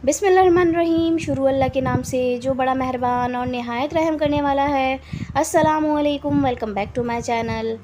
बिस्मिल्लाहिर्रहमानिर्रहीम। शुरू अल्लाह के नाम से जो बड़ा मेहरबान और नहायत रहम करने वाला है। अस्सलामु अलैकुम, welcome back to my channel.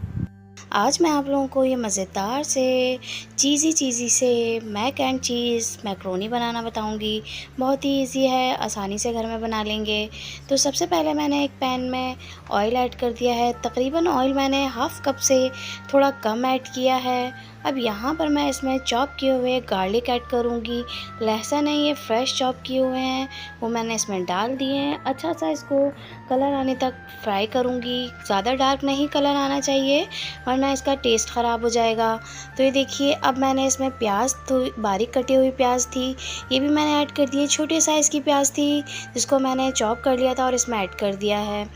आज मैं आप लोगों को ये मज़ेदार से चीज़ी से मैक एंड चीज़ मैक्रोनी बनाना बताऊंगी। बहुत ही इजी है, आसानी से घर में बना लेंगे। तो सबसे पहले मैंने एक पैन में ऑयल ऐड कर दिया है। तकरीबन ऑयल मैंने हाफ़ कप से थोड़ा कम ऐड किया है। अब यहाँ पर मैं इसमें चॉप किए हुए गार्लिक ऐड करूँगी। लहसुन है, ये फ्रेश चॉप किए हुए हैं, वो मैंने इसमें डाल दिए हैं। अच्छा सा इसको कलर आने तक फ्राई करूँगी। ज़्यादा डार्क नहीं कलर आना चाहिए, वरना इसका टेस्ट ख़राब हो जाएगा। तो ये देखिए, अब मैंने इसमें प्याज, तो बारीक कटी हुई प्याज थी, ये भी मैंने ऐड कर दी है। छोटे साइज़ की प्याज थी जिसको मैंने चॉप कर लिया था और इसमें ऐड कर दिया है।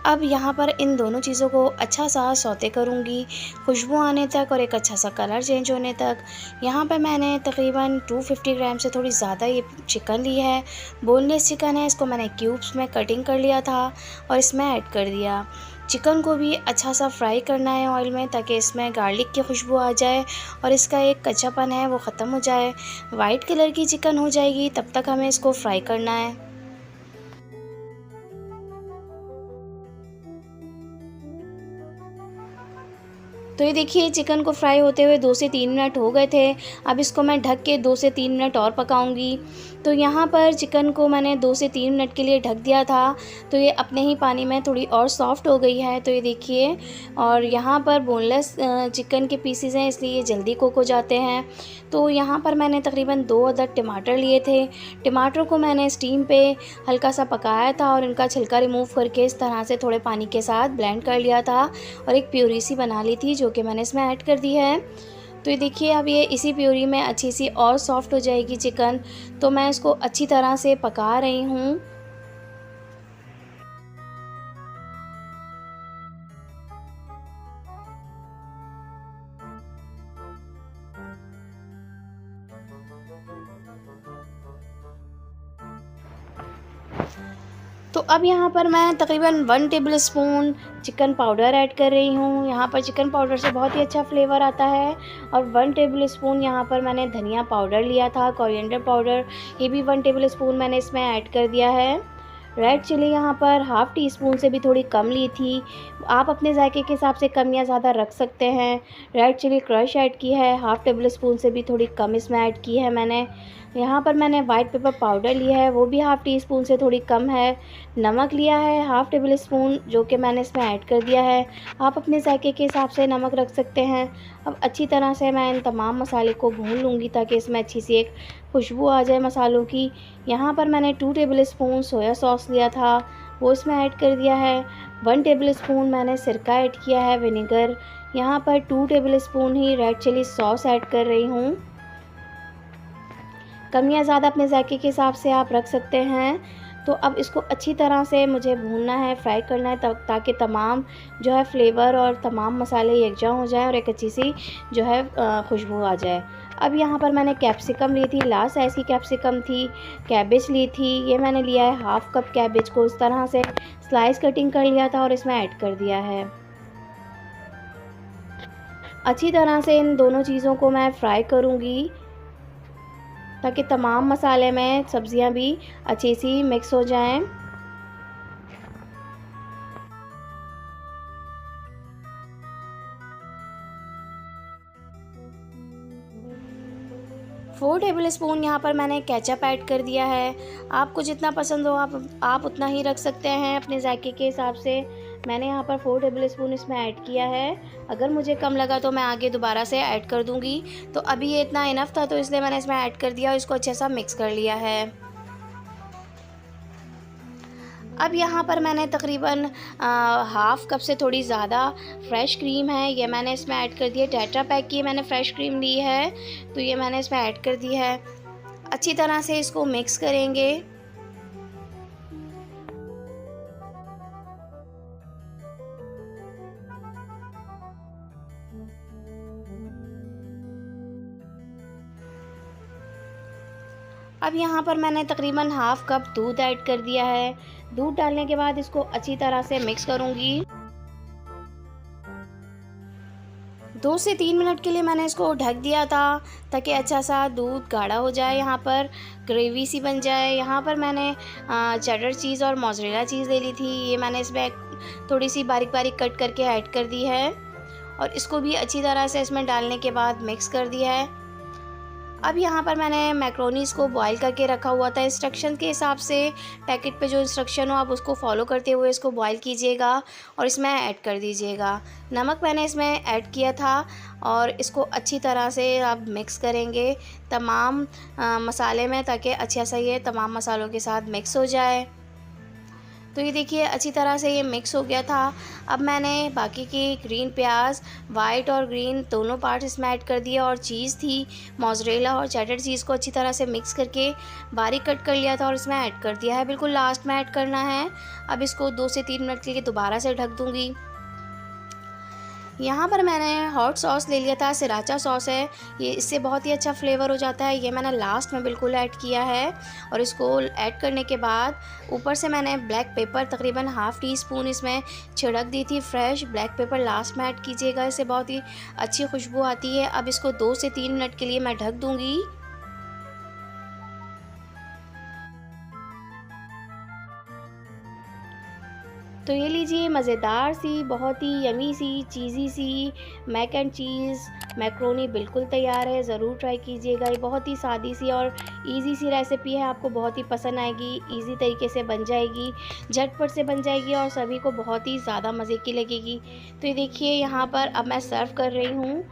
अब यहाँ पर इन दोनों चीज़ों को अच्छा सा सौते करूँगी, खुशबू आने तक और एक अच्छा सा कलर चेंज होने तक। यहाँ पर मैंने तकरीबन 250 ग्राम से थोड़ी ज़्यादा ये चिकन ली है। बोनलेस चिकन है, इसको मैंने क्यूब्स में कटिंग कर लिया था और इसमें ऐड कर दिया। चिकन को भी अच्छा सा फ्राई करना है ऑयल में, ताकि इसमें गार्लिक की खुशबू आ जाए और इसका एक कच्चापन है वो ख़त्म हो जाए। वाइट कलर की चिकन हो जाएगी, तब तक हमें इसको फ्राई करना है। तो ये देखिए, चिकन को फ्राई होते हुए 2 से 3 मिनट हो गए थे। अब इसको मैं ढक के 2 से 3 मिनट और पकाऊंगी। तो यहाँ पर चिकन को मैंने 2 से 3 मिनट के लिए ढक दिया था, तो ये अपने ही पानी में थोड़ी और सॉफ़्ट हो गई है। तो ये देखिए, और यहाँ पर बोनलेस चिकन के पीसेस हैं, इसलिए ये जल्दी कुक हो जाते हैं। तो यहाँ पर मैंने तकरीबन 2 अदद टमाटर लिए थे। टमाटर को मैंने स्टीम पे हल्का सा पकाया था और इनका छिलका रिमूव करके इस तरह से थोड़े पानी के साथ ब्लेंड कर लिया था और एक प्यूरी सी बना ली थी, जो कि मैंने इसमें ऐड कर दी है। तो ये देखिए, अब ये इसी प्यूरी में अच्छी सी और सॉफ़्ट हो जाएगी चिकन। तो मैं इसको अच्छी तरह से पका रही हूँ। तो अब यहाँ पर मैं तकरीबन 1 टेबलस्पून चिकन पाउडर ऐड कर रही हूँ। यहाँ पर चिकन पाउडर से बहुत ही अच्छा फ्लेवर आता है। और 1 टेबलस्पून यहाँ पर मैंने धनिया पाउडर लिया था, कोरिएंडर पाउडर, ये भी 1 टेबलस्पून मैंने इसमें ऐड कर दिया है। रेड चिली यहाँ पर हाफ़ टी स्पून से भी थोड़ी कम ली थी। आप अपने जायके के हिसाब से कम या ज़्यादा रख सकते हैं। रेड चिली क्रश ऐड की है, हाफ़ टेबल स्पून से भी थोड़ी कम इसमें ऐड की है मैंने। यहाँ पर मैंने वाइट पेपर पाउडर लिया है, वो भी हाफ़ टी स्पून से थोड़ी कम है। नमक लिया है हाफ़ टेबल स्पून, जो कि मैंने इसमें ऐड कर दिया है। आप अपने जायके के हिसाब से नमक रख सकते हैं। अब अच्छी तरह से मैं इन तमाम मसाले को भून लूँगी, ताकि इसमें अच्छी सी एक खुशबू आ जाए मसालों की। यहाँ पर मैंने 2 टेबल स्पून सोया सॉस लिया था, वो इसमें ऐड कर दिया है। 1 टेबल स्पून मैंने सिरका ऐड किया है, विनेगर। यहाँ पर 2 टेबल स्पून ही रेड चिली सॉस ऐड कर रही हूँ। कम या ज़्यादा अपने जायके के हिसाब से आप रख सकते हैं। तो अब इसको अच्छी तरह से मुझे भूनना है, फ्राई करना है, ताकि तमाम जो है फ्लेवर और तमाम मसाले यकजा हो जाए और एक अच्छी सी जो है खुशबू आ जाए। अब यहाँ पर मैंने कैप्सिकम ली थी, लार्ज साइज़ की कैप्सिकम थी। कैबेज ली थी, ये मैंने लिया है हाफ़ कप। कैबेज को इस तरह से स्लाइस कटिंग कर लिया था और इसमें ऐड कर दिया है। अच्छी तरह से इन दोनों चीज़ों को मैं फ्राई करूँगी, ताकि तमाम मसाले में सब्ज़ियाँ भी अच्छी सी मिक्स हो जाएं। 4 टेबल स्पून यहाँ पर मैंने केचप ऐड कर दिया है। आपको जितना पसंद हो आप उतना ही रख सकते हैं अपने जायके के हिसाब से। मैंने यहाँ पर 4 टेबल स्पून इसमें ऐड किया है। अगर मुझे कम लगा तो मैं आगे दोबारा से ऐड कर दूँगी। तो अभी ये इतना इनफ था, तो इसलिए मैंने इसमें ऐड कर दिया और इसको अच्छे सा मिक्स कर लिया है। अब यहाँ पर मैंने तकरीबन हाफ़ कप से थोड़ी ज़्यादा फ्रेश क्रीम है, ये मैंने इसमें ऐड कर दी है। टेट्रा पैक की मैंने फ़्रेश क्रीम ली है, तो ये मैंने इसमें ऐड कर दी है। अच्छी तरह से इसको मिक्स करेंगे। अब यहाँ पर मैंने तकरीबन हाफ़ कप दूध ऐड कर दिया है। दूध डालने के बाद इसको अच्छी तरह से मिक्स करूँगी। 2 से 3 मिनट के लिए मैंने इसको ढक दिया था ताकि अच्छा सा दूध गाढ़ा हो जाए, यहाँ पर ग्रेवी सी बन जाए। यहाँ पर मैंने चेडर चीज़ और मोज़रेला चीज़ ले ली थी, ये मैंने इसमें थोड़ी सी बारीक बारीक कट करके ऐड कर दी है और इसको भी अच्छी तरह से इसमें डालने के बाद मिक्स कर दिया है। अब यहाँ पर मैंने मैक्रोनीज़ को बॉईल करके रखा हुआ था। इंस्ट्रक्शन के हिसाब से पैकेट पे जो इंस्ट्रक्शन हो आप उसको फॉलो करते हुए इसको बॉईल कीजिएगा और इसमें ऐड कर दीजिएगा। नमक मैंने इसमें ऐड किया था और इसको अच्छी तरह से आप मिक्स करेंगे तमाम मसाले में, ताकि अच्छा सा ये तमाम मसालों के साथ मिक्स हो जाए। तो ये देखिए अच्छी तरह से ये मिक्स हो गया था। अब मैंने बाकी की ग्रीन प्याज, वाइट और ग्रीन दोनों पार्ट्स इसमें ऐड कर दिया और चीज़ थी मोज़रेला और चेडर चीज़ को अच्छी तरह से मिक्स करके बारीक कट कर लिया था और इसमें ऐड कर दिया है। बिल्कुल लास्ट में ऐड करना है। अब इसको 2 से 3 मिनट के लिए दोबारा से ढक दूँगी। यहाँ पर मैंने हॉट सॉस ले लिया था, सिराचा सॉस है ये, इससे बहुत ही अच्छा फ्लेवर हो जाता है। ये मैंने लास्ट में बिल्कुल ऐड किया है और इसको ऐड करने के बाद ऊपर से मैंने ब्लैक पेपर तकरीबन ½ टीस्पून इसमें छिड़क दी थी। फ्रेश ब्लैक पेपर लास्ट में ऐड कीजिएगा, इससे बहुत ही अच्छी खुशबू आती है। अब इसको 2 से 3 मिनट के लिए मैं ढक दूँगी। तो ये लीजिए मज़ेदार सी, बहुत ही यमी सी, चीज़ी सी मैक एंड चीज़ मैक्रोनी बिल्कुल तैयार है। ज़रूर ट्राई कीजिएगा। ये बहुत ही सादी सी और इजी सी रेसिपी है, आपको बहुत ही पसंद आएगी। इजी तरीके से बन जाएगी, झटपट से बन जाएगी और सभी को बहुत ही ज़्यादा मज़े की लगेगी। तो ये देखिए यहाँ पर अब मैं सर्व कर रही हूँ।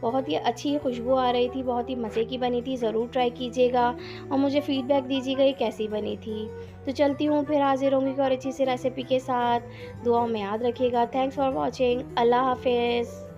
बहुत ही अच्छी खुशबू आ रही थी, बहुत ही मज़े की बनी थी। ज़रूर ट्राई कीजिएगा और मुझे फ़ीडबैक दीजिएगा ये कैसी बनी थी। तो चलती हूँ, फिर हाज़िर होंगी और अच्छी सी रेसिपी के साथ। दुआओं में याद रखिएगा। Thanks for watching. अल्लाह हाफ़िज़।